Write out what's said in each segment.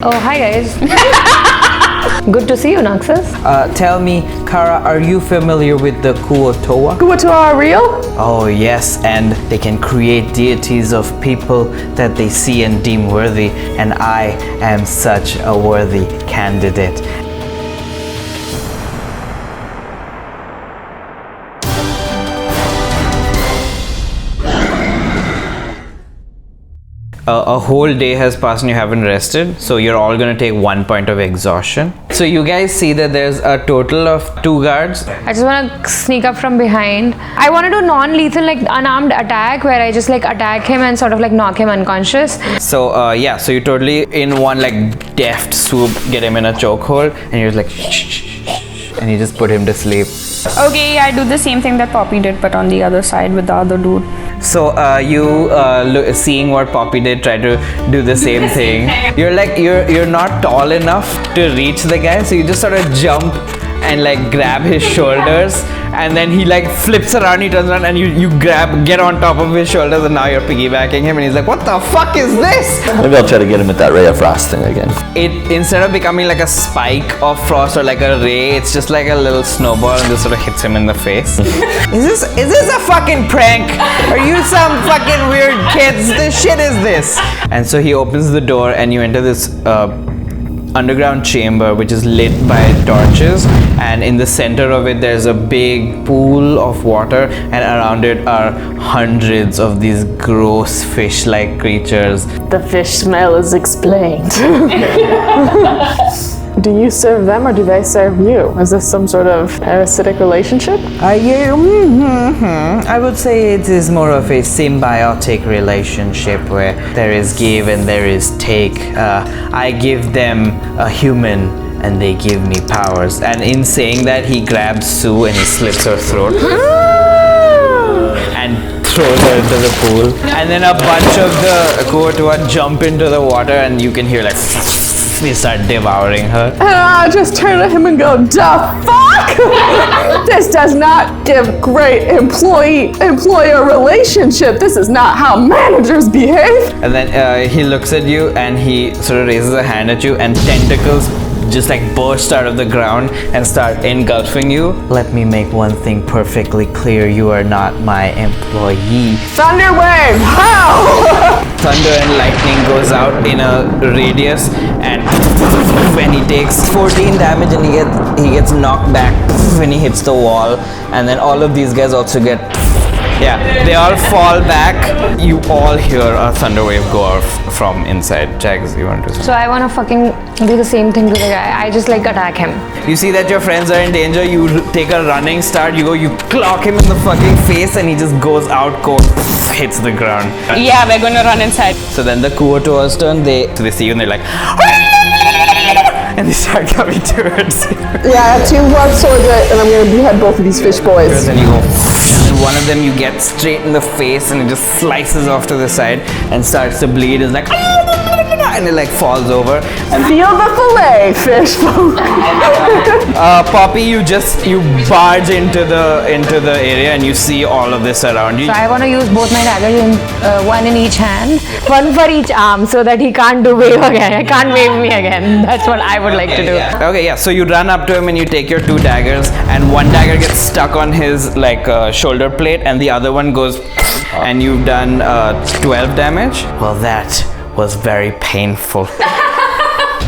Oh, hi guys. Good to see you, Naxus. Tell me, Kara, are you familiar with the Kuo-toa? Kuo-toa are real? Oh yes, and they can create deities of people that they see and deem worthy, and I am such a worthy candidate. A whole day has passed and you haven't rested, so you're all gonna take 1 point of exhaustion. So you guys see that there's a total of 2 guards. I just want to sneak up from behind. I want to do non-lethal, like unarmed attack, where I just like attack him and sort of like knock him unconscious. So yeah, so you totally in one like deft swoop get him in a chokehold, and you're just like shh, and you just put him to sleep. Okay, I do the same thing that Poppy did, but on the other side with the other dude. So seeing what Poppy did, try to do the same thing. You're not tall enough to reach the guy, so you just sort of jump and like grab his shoulders, and then he like flips around, he turns around, and you get on top of his shoulders, and now you're piggybacking him, and he's like, what the fuck is this? Maybe I'll try to get him with that ray of frost thing again. It, instead of becoming like a spike of frost or like a ray, it's just like a little snowball, and this sort of hits him in the face. Is this a fucking prank? Are you some fucking weird kids? This shit is this? And so he opens the door, and you enter this underground chamber which is lit by torches, and in the center of it there's a big pool of water, and around it are hundreds of these gross fish-like creatures. The fish smell is explained. Do you serve them or do they serve you? Is this some sort of parasitic relationship? I would say it is more of a symbiotic relationship where there is give and there is take. I give them a human and they give me powers. And in saying that, he grabs Sue and he slits her throat and throws her into the pool. And then a bunch of the Kuo-toa jump into the water, and you can hear like they start devouring her. And I just turn to him and go, "Da fuck! This does not give great employee-employer relationship. This is not how managers behave." And then he looks at you and he sort of raises a hand at you, and tentacles just like burst out of the ground and start engulfing you. Let me make one thing perfectly clear. You are not my employee. Thunderwave! How? Thunder and lightning goes out in a radius, and when he takes 14 damage, and he gets knocked back when he hits the wall, and then all of these guys also get, yeah, they all fall back. You all hear a thunder wave go off from inside. Jags, you want to say? So I want to fucking do the same thing to the guy. I just like attack him. You see that your friends are in danger, you take a running start, you clock him in the fucking face, and he just goes out cold, hits the ground. Yeah, we're gonna run inside. So then the Kuo-toa's turn, they see you and they're like, and they start coming towards you. Yeah, I have 2 warp swords and I'm gonna behead both of these fish boys. And you go, and one of them you get straight in the face, and it just slices off to the side and starts to bleed. It's like, and it like falls over. And Feel the fillet, fish folk. Poppy, you barge into the area, and you see all of this around you. So I want to use both my daggers, one in each hand, one for each arm, so that he can't wave again. I can't wave me again. That's what I would like to do. Okay, yeah. So you run up to him and you take your 2 daggers, and one dagger gets stuck on his like shoulder plate, and the other one goes, and you've done 12 damage. Well, that was very painful.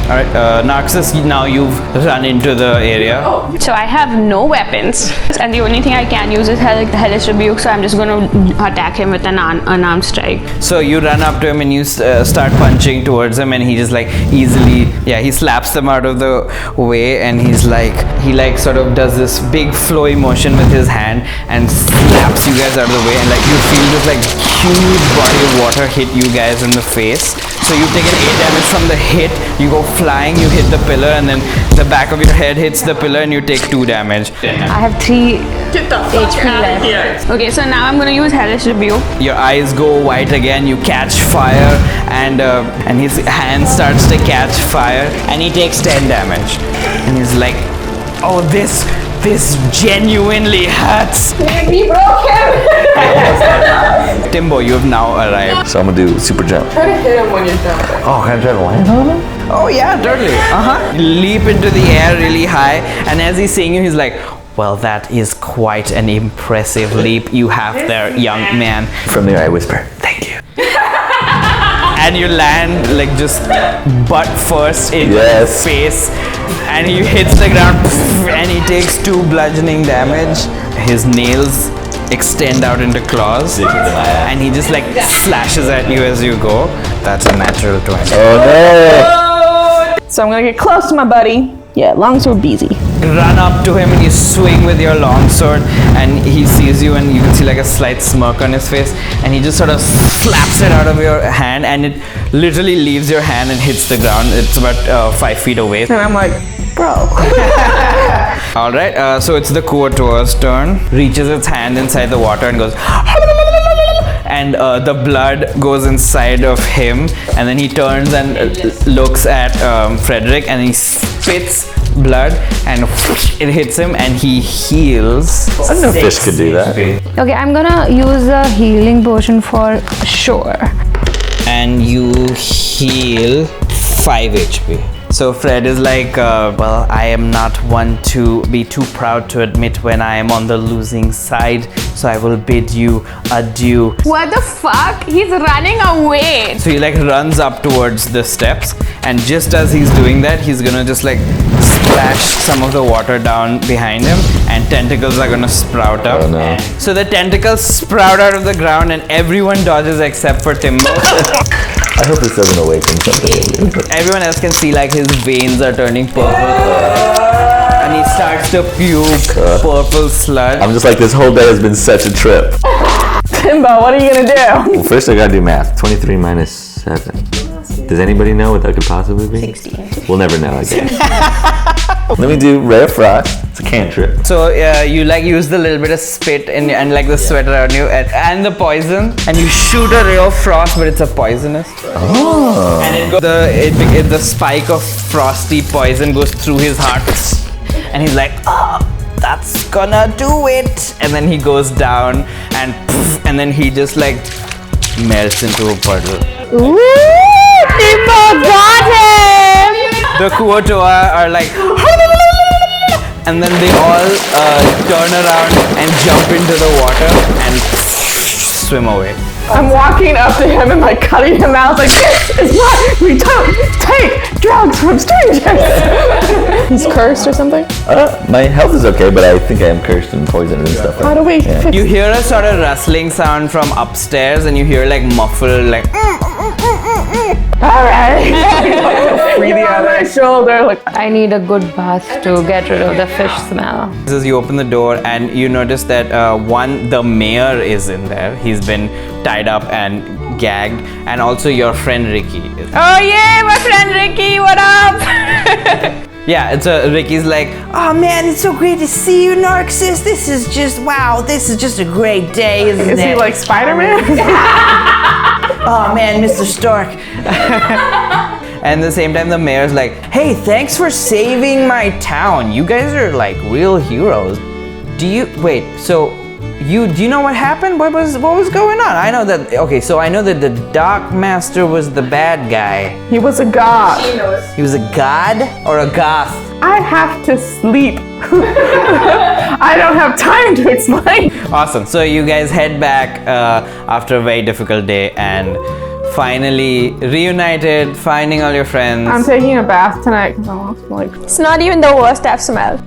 Alright, Narcissus, now you've run into the area. So I have no weapons, and the only thing I can use is the Hellish Rebuke, so I'm just gonna attack him with an unarmed strike. So you run up to him and you start punching towards him, and he just like easily, yeah, he slaps them out of the way, and he sort of does this big flowy motion with his hand and slaps you guys out of the way, and like you feel this like huge body of water hit you guys in the face. So you take an 8 damage from the hit, you go flying, you hit the pillar, and then the back of your head hits the pillar, and you take 2 damage. I have 3 HP left. Okay, so now I'm gonna use Hellish Rebuke. Your eyes go white again, you catch fire, and his hand starts to catch fire, and he takes 10 damage. And he's like, oh, this This genuinely hurts. We broke him! Timbo, you have now arrived. So I'm gonna do super jump. Try to hit him when you're jumping. Oh, can I try to land on him? Oh yeah, totally. Leap into the air really high, and as he's seeing you, he's like, well, that is quite an impressive leap you have there, young man. From there, I whisper, "Thank you." And you land like just butt first in Yes. his face, and he hits the ground, and he takes 2 bludgeoning damage. His nails extend out into claws, and he just like slashes at you as you go. That's a natural 20. Oh no! So I'm gonna get close to my buddy. Yeah, longsword busy. Run up to him and you swing with your longsword, and he sees you, and you can see like a slight smirk on his face, and he just sort of slaps it out of your hand, and it literally leaves your hand and hits the ground. It's about 5 feet away. And I'm like, bro. All right, so it's the Kuotoa's turn. Reaches its hand inside the water and goes, and the blood goes inside of him, and then he turns and looks at Frederick, and he spits blood, and it hits him, and he heals. I didn't know fish could do that. Okay, I'm gonna use a healing potion for sure. And you heal 5 HP. So Fred is like, well, I am not one to be too proud to admit when I am on the losing side, so I will bid you adieu. What the fuck? He's running away. So he like runs up towards the steps, and just as he's doing that, he's gonna just like splash some of the water down behind him, and tentacles are gonna sprout out. Oh no. So the tentacles sprout out of the ground, and everyone dodges except for Timbo. I hope this doesn't awaken something. Everyone else can see like his veins are turning purple, and he starts to puke purple sludge. I'm just like, this whole day has been such a trip. Timbo, what are you gonna do? Well, first I gotta do math. 23 minus 7. Does anybody know what that could possibly be? 16. We'll never know, I guess. Let me do Ray of Frost. It's a cantrip. So you like use the little bit of spit and like the sweat around you, and the poison, and you shoot a ray of frost, but it's a poisonous. Oh. And it goes, the spike of frosty poison goes through his heart, and he's like, oh, that's gonna do it. And then he goes down, and poof, and then he just like melts into a puddle. Ooh, Timbo got him! The Kuotoa are like, and then they all turn around and jump into the water and swim away. I'm walking up to him and like cutting him out. Like, this is why we don't take drugs from strangers. He's cursed or something? My health is okay, but I think I am cursed and poisoned and stuff. How do we fix You hear a sort of rustling sound from upstairs, and you hear like muffled like. All right. Free the on my shoulder. Like, I need a good bath to get rid of the fish smell. As you open the door, and you notice that the mayor is in there. He's been tied up and gagged, and also your friend Ricky is. Oh yeah, my friend Ricky, what up? Yeah, it's Ricky's like, oh man, it's so great to see you, Narcissus. This is just wow. This is just a great day, isn't it? is he like Spider-Man? Oh man, Mr. Stark. And at the same time, the mayor's like, hey, thanks for saving my town. You guys are like real heroes. Do you know what happened? What was going on? I know that, okay, so I know that the Dock Master was the bad guy. He was a god. He was a god or a goth? I have to sleep. I don't have time to explain. Awesome. So you guys head back after a very difficult day, and finally reunited, finding all your friends. I'm taking a bath tonight because I want to like. It's not even the worst I've smelled.